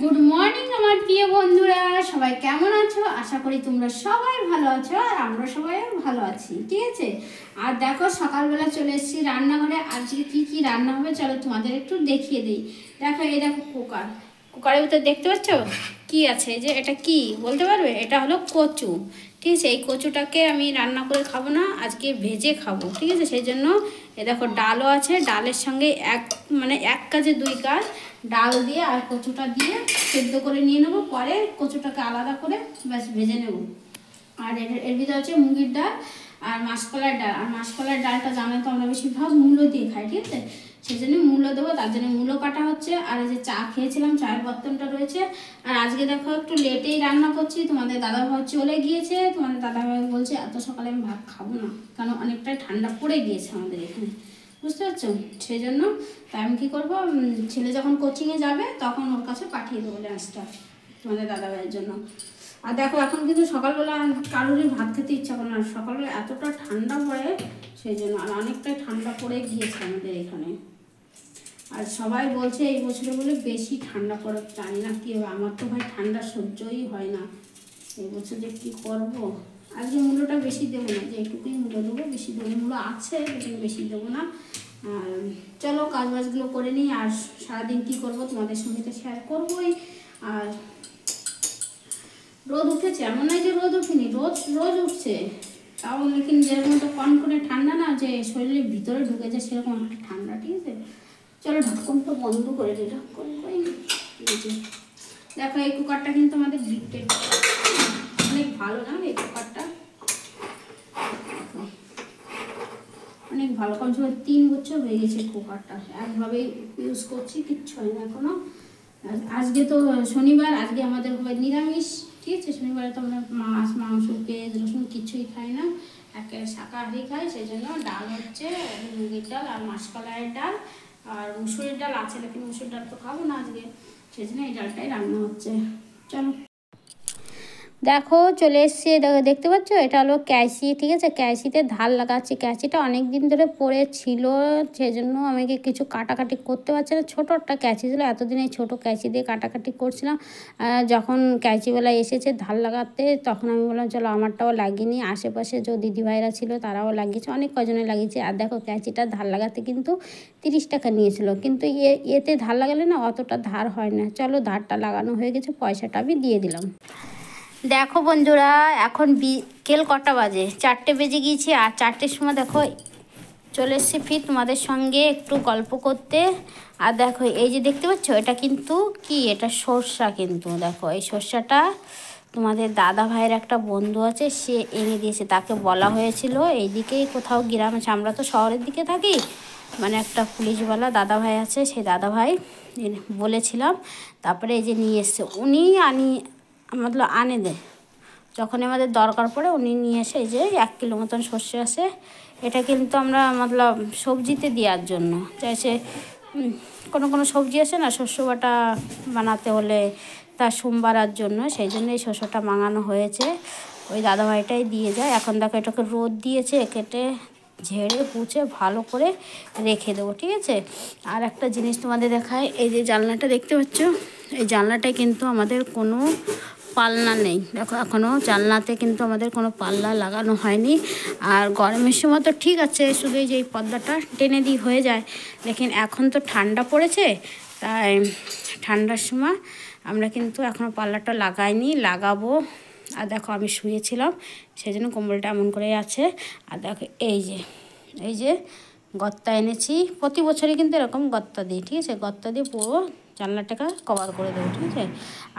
Good morning আমার প্রিয় বন্ধুরা, সবাই কেমন আছো? আশা করি তোমরা সবাই ভালো আছো আর আমরা সবাই ভালো আছি, ঠিক আছে। আর দেখো সকালবেলা চলে এসেছি রান্নাঘরে। আজকে কি কি রান্না হবে চলো তোমাদের একটু দেখিয়ে দিই। দেখো এই দেখো কুকারের ভিতরে দেখতে পাচ্ছ কি আছে? যে এটা কি বলতে পারবে? এটা হলো কচু, ঠিক আছে। এই কচুটাকে আমি রান্না করে খাবো না, আজকে ভেজে খাবো, ঠিক আছে। সেই জন্য এ দেখো ডালও আছে, ডালের সঙ্গে এক কাজে দুই কাজ। ডাল দিয়ে আর কচুটা দিয়ে সেদ্ধ করে নিয়ে নেবো, পরে কচুটাকে আলাদা করে ব্যাস ভেজে নেব। আর এর ভিতরে হচ্ছে মুগের ডাল আর মাসকলাইয়ের ডাল। আর মাসকলাইয়ের ডালটা জানো তো আমরা বেশিরভাগ মূলো দিয়ে খাই, ঠিক আছে। সেই জন্য মূলো দেবো, তার জন্য মূলো কাটা হচ্ছে। আর এই যে চা খেয়েছিলাম, চায়ের বর্তনটা রয়েছে। আর আজকে দেখো একটু লেটেই রান্না করছি, তোমাদের দাদাভাই চলে গিয়েছে। তোমাদের দাদাভাই বলছে এত সকালে আমি ভাত খাবো না, কারণ অনেকটাই ঠান্ডা পড়ে গিয়েছে আমাদের এখানে, বুঝতে পারছো। সেই জন্য তাই আমি কী করবো, ছেলে যখন কোচিংয়ে যাবে তখন ওর কাছে পাঠিয়ে দেবো লাঞ্চটা তোমাদের দাদাভাইয়ের জন্য। আর দেখো এখন কিন্তু সকালবেলা কারোরই ভাত খেতে ইচ্ছা করে না, সকালবেলা এতটা ঠান্ডা পড়ে সেই জন্য। আর অনেকটাই ঠান্ডা পড়ে গিয়েছে আমাদের এখানে। আর সবাই বলছে এই বছরে বলে বেশি ঠান্ডা পড়ে, জানি না কী হবে। আমার তো ভাই ঠান্ডা সহ্যই হয় না, এই বছর যে কী করবো। আজকে মূল্যটা বেশি দেবো না, যে একটুকুই মূল্য দেবো, বেশি দেবো। মূল্য আছে লেকিন বেশি দেবো না। আর চলো কাজ বাজগুলো করে নিই। আর সারাদিন কী করবো তোমাদের সঙ্গে তো শেয়ার করবোই। আর রোদ উঠেছে, এমন নয় যে রোদ উঠেনি, রোদ রোজ উঠছে, তাও লেকিন যেরকম তো কনকনে ঠান্ডা না, যে শরীরের ভিতরে ঢুকে যায় সেরকম একটা ঠান্ডা, ঠিক আছে। চলো ঢাকনটা বন্ধ করে দিই, ঢাকন করে দেখো এই কুকারটা কিন্তু আমাদের ব্রিকেট, অনেক ভালো না এই কুকারটা, অনেক ভালো। কমসে কম 3 বছর হয়ে গেছে কুকারটা, একভাবেই ইউজ করছি, কিচ্ছু হয় না এখনো। আজকে তো শনিবার, আজকে আমাদের হবে নিরামিষ, ঠিক আছে। শনিবারে তো আমরা মাছ মাংস পেঁয়াজ রসুন কিছুই খাই না, একেবারে শাকাহারি খাই। সেই জন্য ডাল হচ্ছে মুগের ডাল আর মাসকলাইয়ের ডাল আর মুসুরির ডাল আছে, লেকিন মুসুরির ডাল তো খাবো না আজকে, সেই জন্য এই ডালটাই রান্না হচ্ছে। চলো দেখো চলে এসছি, দেখতে পাচ্ছ এটা হলো ক্যাঁচি, ঠিক আছে। ক্যাঁচিতে ধার লাগাচ্ছি, ক্যাঁচিটা অনেক দিন ধরে পড়ে ছিল, সেই জন্য আমাকে কিছু কাটাকাটি করতে পারছে না। ছোটো একটা ক্যাঁচি ছিল, এতদিন এই ছোটো ক্যাঁচি দিয়ে কাটাকাটি করছিলাম। যখন ক্যাঁচিবেলা এসেছে ধার লাগাতে, তখন আমি বললাম চলো আমারটাও লাগিয়ে নিই। আশেপাশে যে দিদিভাইরা ছিল তারাও লাগিয়েছে, অনেক কজনে লাগিয়েছে। আর দেখো ক্যাঁচিটা ধার লাগাতে কিন্তু 30 টাকা নিয়েছিল, কিন্তু এতে ধার লাগালে না অতটা ধার হয় না। চলো ধারটা লাগানো হয়ে গেছে, পয়সাটা আমি দিয়ে দিলাম। দেখো বন্ধুরা এখন বিকেল কটা বাজে, 4টে বেজে গিয়েছে। আর 4টের সময় দেখো চলে এসেছি ফির তোমাদের সঙ্গে একটু গল্প করতে। আর দেখো এই যে দেখতে পাচ্ছ এটা কিন্তু কি, এটা সর্ষা কিন্তু। দেখো এই সর্ষাটা তোমাদের দাদা ভাইয়ের একটা বন্ধু আছে, সে এনে দিয়েছে। তাকে বলা হয়েছিল এইদিকেই কোথাও গ্রাম আছে, আমরা তো শহরের দিকে থাকি, মানে একটা পুলিশওয়ালা দাদা ভাই আছে, সেই দাদা ভাই বলেছিলাম। তারপরে এই যে নিয়ে এসছে উনি, মতলব আনে দেয় যখন আমাদের দরকার পড়ে, উনি নিয়ে এসে এই যে 1 কিলো মতন সর্ষে আসে। এটা কিন্তু আমরা মতলব সবজিতে দেওয়ার জন্য, চাইছে কোনো সবজি আছে না শস্য বাটা বানাতে হলে তা সোমবারের জন্য, সেই জন্য এই শস্যটা মাঙানো হয়েছে। ওই দাদাভাইটাই দিয়ে যায়। এখন দেখো এটাকে রোদ দিয়েছে, কেটে ঝেড়ে পুছে ভালো করে রেখে দেবো, ঠিক আছে। আর একটা জিনিস তোমাদের দেখায়, এই যে জানলাটা দেখতে পাচ্ছ, এই জানলাটায় কিন্তু আমাদের কোনো পাল্লা নেই। দেখো এখনও জানলাতে কিন্তু আমাদের কোনো পাল্লা লাগানো হয়নি। আর গরমের সময় তো ঠিক আছে, শুধু এই যে এই পর্দাটা টেনে দিই হয়ে যায়, লেকিন এখন তো ঠান্ডা পড়েছে, তাই ঠান্ডার সময় আমরা কিন্তু এখনও পাল্লাটা লাগাইনি, লাগাবো। আর দেখো আমি শুয়েছিলাম সেই জন্য কম্বলটা এমন করেই আছে। আর দেখো এই যে গর্তা এনেছি, প্রতি বছরই কিন্তু এরকম গর্তা দিই, ঠিক আছে। গর্তা দিয়ে পুরো জানলাটাকে কভার করে দেবো, ঠিক আছে।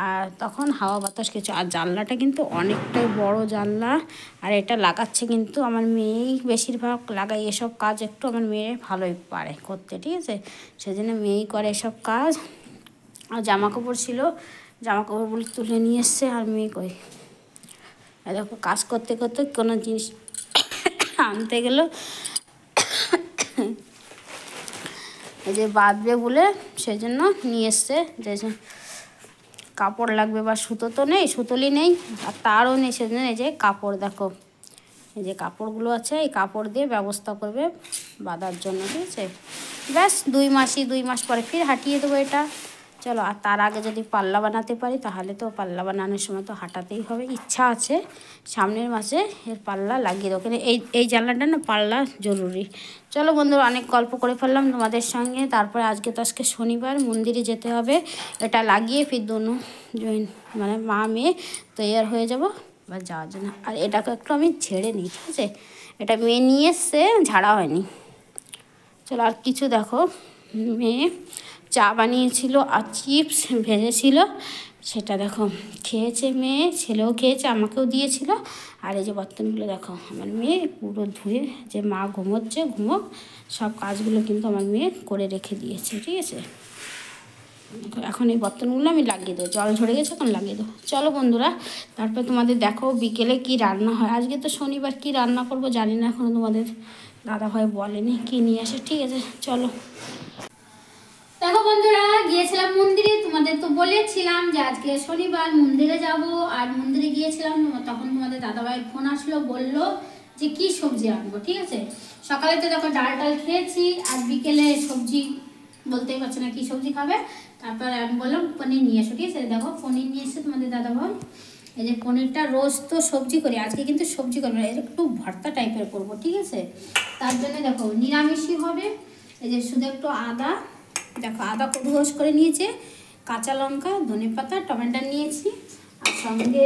আর তখন হাওয়া বাতাস কিছু, আর জানলাটা কিন্তু অনেকটাই বড় জানলা। আর এটা লাগাচ্ছে কিন্তু আমার মেয়েই বেশিরভাগ লাগাই, এসব কাজ একটু আমার মেয়ে ভালোই পারে করতে, ঠিক আছে। সেই জন্য মেয়েই করে এসব কাজ। আর জামা কাপড় ছিল, জামা কাপড়গুলো তুলে নিয়ে এসছে, আর মেয়ে কই দেখো কাজ করতে করতে কোনো জিনিস আনতে গেলেও এই যে বাঁধবে বলে সেই জন্য নিয়ে এসছে, যে কাপড় লাগবে বা সুতো তো নেই, সুতলি নেই আর তারও নেই, সেজন্য এই যে কাপড়, দেখো এই যে কাপড়গুলো আছে, এই কাপড় দিয়ে ব্যবস্থা করবে বাঁধার জন্য, ঠিক আছে। ব্যাস 2 মাস পরে ফির হাঁটিয়ে দেবো এটা। চলো, আর তার আগে যদি পাল্লা বানাতে পারি তাহলে তো পাল্লা বানানোর সময় তো হাঁটাতেই হবে। ইচ্ছা আছে সামনের মাসে এর পাল্লা লাগিয়ে দেবো, কিন্তু এই জানলাটা না পাল্লা জরুরি। চলো বন্ধুরা, অনেক গল্প করে ফেললাম তোমাদের সঙ্গে। তারপরে আজকে শনিবার, মন্দিরে যেতে হবে। এটা লাগিয়ে ফির দোনো মানে মা মেয়ে তৈয়ার হয়ে যাব বা যাওয়ার জন্য। আর এটাকে একটু আমি ঝেড়ে নিই, ঠিক আছে? এটা মেয়ে নিয়ে এসছে, ঝাড়া হয়নি। চলো, আর কিছু দেখো, মেয়ে চা বানিয়েছিল আর চিপস ভেজেছিল, সেটা দেখো খেয়েছে মেয়ে, ছেলেও খেয়েছে, আমাকেও দিয়েছিল। আর এই যে বর্তনগুলো দেখো, আমার মেয়ে পুরো ধুয়ে, যে মা ঘুমোচ্ছে ঘুমোক, সব কাজগুলো কিন্তু আমার মেয়ে করে রেখে দিয়েছে, ঠিক আছে? এখন এই বর্তনগুলো আমি লাগিয়ে দেবো, জল ঝরে গেছে, এখন লাগিয়ে দেবো। চলো বন্ধুরা, তারপর তোমাদের দেখো বিকেলে কি রান্না হয়। আজকে তো শনিবার, কি রান্না করব জানি না, এখনও তোমাদের দাদাভাই বলেনি কি নিয়ে আসে, ঠিক আছে? চলো দেখো বন্ধুরা, গিয়েছিলাম মন্দিরে, তোমাদের তো বলেছিলাম যে আজকে শনিবার মন্দিরে যাব। আর মন্দিরে গিয়েছিলাম, তখন তোমাদের দাদাভাইয়ের ফোন আসলো, বললো যে কি সবজি আনবো, ঠিক আছে? সকালে তো দেখো ডাল খেয়েছি, আর বিকেলে সবজি বলতেই পারছে না কি সবজি খাবে। তারপর আমি বললাম পনির নিয়ে এসো, ঠিক আছে? দেখো পনির নিয়ে এসে তোমাদের দাদাভাই, এই যে পনিরটা রোজ তো সবজি করি, আজকে কিন্তু সবজি করবো না, একটু ভর্তা টাইপের করবো, ঠিক আছে? তার জন্য দেখো নিরামিষই হবে। এই যে শুধু একটু আদা, দেখো আদা কদুঘোষ করে নিয়েছে, কাঁচা লঙ্কা, ধনেপাতা, টমেটো নিয়েছি, আর সঙ্গে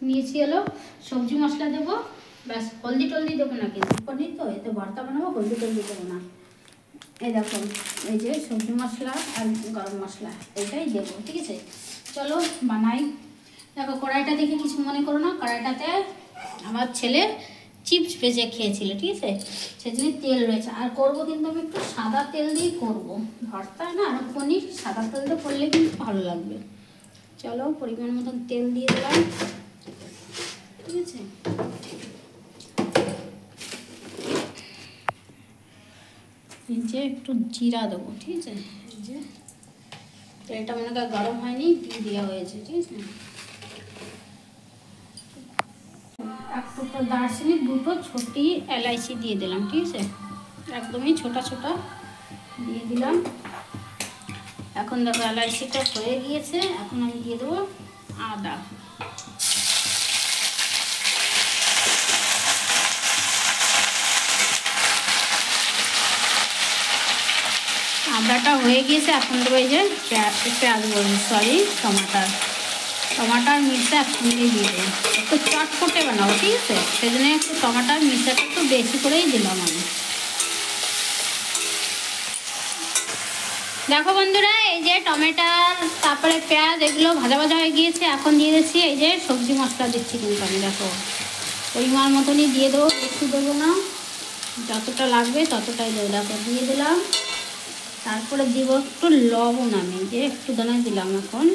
নিয়েছি হলো সবজি মশলা দেবো, ব্যাস। হলদি টলদি দেবো না, কিন্তু পনির তো এতে ভর্তা বানাবো, হলদি টলদি দেবো না। এই দেখো, এই যে সবজি মশলা আর গরম মশলা এটাই দেবো, ঠিক আছে? চলো বানাই। দেখো কড়াইটা দেখে কিছু মনে করো না, কড়াইটাতে আমার ছেলে চিপস ভেজে খেয়েছিল, ঠিক আছে? সেজন্য তেল রয়েছে। আর করবো কিন্তু আমি একটু সাদা তেল দিয়েই করবো ভর্তা না, আর পনির সাদা তেল দিয়ে করলে কিন্তু ভালো লাগবে। চলো পরিমাণ মতন তেল দিয়ে দিলাম, ঠিক আছে? এই যে একটু জিরা দেবো, ঠিক আছে? এই যে তেলটা মনে কর গরম হয়নি, দিয়ে দেওয়া হয়েছে, ঠিক আছে? এক টুকরো দারচিনি, দুটো ছোটি এলাইচি দিয়ে দিলাম, ঠিক আছে? একদমই ছোটা ছোটা দিয়ে দিলাম। এখন দেখো এলাইচিটা হয়ে গিয়েছে, এখন আমি দিয়ে দেবো আদা। আদাটা হয়ে গিয়েছে, এখন দেবো এই যে পেঁয়াজ বলছি, সরি টমাটার মির্চা একসঙ্গে দিয়ে দেবো, একটু চটপটে বানাবো, ঠিক আছে? সেজন্য একটু টমাটার মির্চাটা একটু বেশি করেই দিলাম আমি। দেখো বন্ধুরা, এই যে টমেটার তারপরে পেঁয়াজ এগুলো ভাজা ভাজা হয়ে গিয়েছে, এখন দিয়ে দিচ্ছি এই যে সবজি মশলা দিচ্ছি কিন্তু আমি। দেখো পরিমাণ মতনই দিয়ে দেবো, একটু দেবো না, যতটা লাগবে ততটাই দেবো। দেখো দিয়ে দিলাম, তারপরে দিব একটু লবণ, আমি যে একটু দানা দিলাম এখন।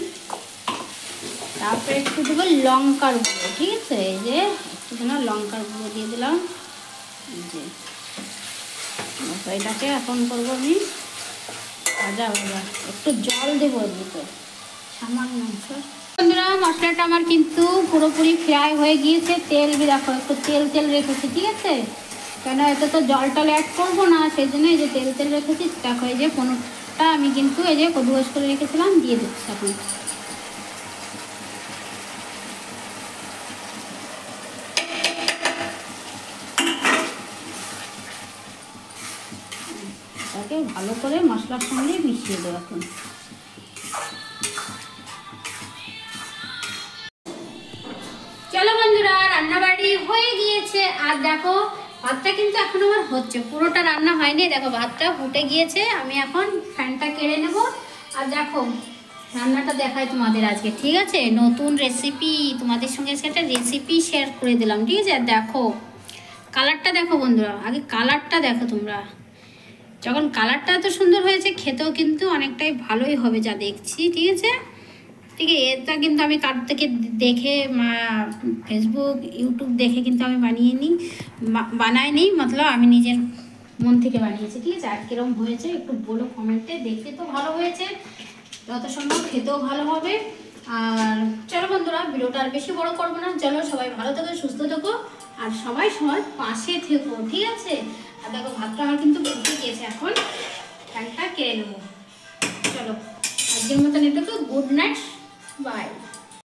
তারপরে একটু দেবো লঙ্কার গুঁড়ো, ঠিক আছে? এই যে একটু দানা লঙ্কার গুঁড়ো দিয়ে দিলাম। এই যে এটাকে এখন করবো আমি ভাজা, একটু জল দেবো দিতে সামান্য। বন্ধুরা মশলাটা আমার কিন্তু পুরোপুরি ফ্রাই হয়ে গিয়েছে, তেল দেখো একটু তেল রেখেছি, ঠিক আছে? কেন এতে তো জল টল অ্যাড করবো না, সেই জন্য এই যে তেল রেখেছি। দেখো এই যে পনিরটা আমি কিন্তু এই যে কদুঘোষ করে রেখেছিলাম, দিয়ে দিচ্ছি এখন। এটাকে ভালো করে মশলার সঙ্গে মিশিয়ে দেবো এখন। চলো বন্ধুরা, রান্নাবাড়ি হয়ে গিয়েছে। আর দেখো ভাতটা কিন্তু এখন আমার হচ্ছে, পুরোটা রান্না হয়নি। দেখো ভাতটা ফুটে গিয়েছে, আমি এখন ফ্যানটা কেড়ে নেব। আর দেখো রান্নাটা দেখাই তোমাদের আজকে, ঠিক আছে? নতুন রেসিপি তোমাদের সঙ্গে আজকে একটা রেসিপি শেয়ার করে দিলাম, ঠিক আছে? আর দেখো কালারটা দেখো বন্ধুরা, আগে কালারটা দেখো তোমরা। যখন কালারটা এত সুন্দর হয়েছে, খেতেও কিন্তু অনেকটাই ভালোই হবে যা দেখছি, ঠিক আছে? ঠিক আছে, এটা কিন্তু আমি কার থেকে দেখে, ফেসবুক ইউটিউব দেখে কিন্তু আমি বানাইনি, মতলব আমি নিজের মন থেকে বানিয়েছি, ঠিক আছে? আর কীরকম হয়েছে একটু বলো কমেন্টে। দেখতে তো ভালো হয়েছে, যত সম্ভব খেতেও ভালো হবে। আর চলো বন্ধুরা, ভিডিওটা আর বেশি বড় করবো না। চলো সবাই ভালো থেকো, সুস্থ থেকো, আর সবাই পাশে থেকো, ঠিক আছে? আর দেখো ভাতটা আমার কিন্তু ফুটে গিয়েছে, এখন ফ্যানটা কেড়ে নেবো। চলো। আজকের মতন এটাকে গুড